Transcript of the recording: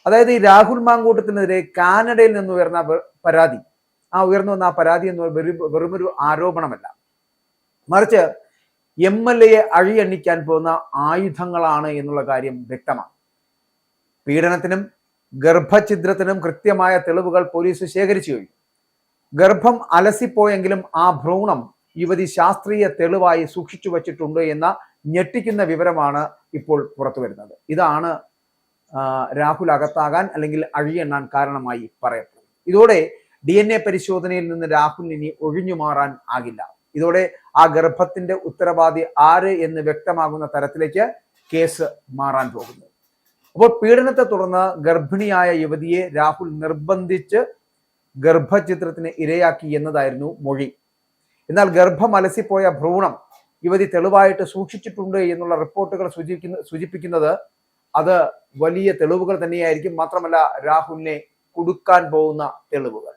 അതായത് ഈ രാഹുൽ മാങ്കൂട്ടത്തിനെതിരെ കാനഡയിൽ നിന്ന് ഉയർന്ന പരാതി, ഉയർന്നു വന്ന ആ പരാതി എന്ന് വെറുമൊരു ആരോപണമല്ല, മറിച്ച് MLA അഴിയണ്ണിക്കാൻ പോകുന്ന ആയുധങ്ങളാണ് എന്നുള്ള കാര്യം വ്യക്തമാണ്. പീഡനത്തിനും ഗർഭഛിദ്രത്തിനും കൃത്യമായ തെളിവുകൾ പോലീസ് ശേഖരിച്ചു കഴിഞ്ഞു. ഗർഭം അലസിപ്പോയെങ്കിലും ആ ഭ്രൂണം യുവതി ശാസ്ത്രീയ തെളിവായി സൂക്ഷിച്ചു വച്ചിട്ടുണ്ട് എന്ന ഞെട്ടിക്കുന്ന വിവരമാണ് ഇപ്പോൾ പുറത്തു വരുന്നത്. ഇതാണ് രാഹുൽ അകത്താകാൻ അല്ലെങ്കിൽ അഴിയെണ്ണാൻ കാരണമായി പറയപ്പെടുന്നത്. ഇതോടെ DNA പരിശോധനയിൽ നിന്ന് രാഹുൽ ഇനി ഒഴിഞ്ഞു മാറാൻ ആകില്ല. ഇതോടെ ആ ഗർഭത്തിന്റെ ഉത്തരവാദി ആര് എന്ന് വ്യക്തമാകുന്ന തരത്തിലേക്ക് കേസ് മാറാൻ പോകുന്നു. അപ്പോൾ പീഡനത്തെ തുടർന്ന് ഗർഭിണിയായ യുവതിയെ രാഹുൽ നിർബന്ധിച്ച് ഗർഭഛിദ്രത്തിന് ഇരയാക്കി എന്നതായിരുന്നു മൊഴി. എന്നാൽ ഗർഭം അലസിപ്പോയ ഭ്രൂണം യുവതി തെളിവായിട്ട് സൂക്ഷിച്ചിട്ടുണ്ട് എന്നുള്ള റിപ്പോർട്ടുകൾ സൂചിപ്പിക്കുന്നത് അത് വലിയ തെളിവുകൾ തന്നെയായിരിക്കും. മാത്രമല്ല രാഹുലിനെ കുടുക്കാൻ പോകുന്ന തെളിവുകൾ.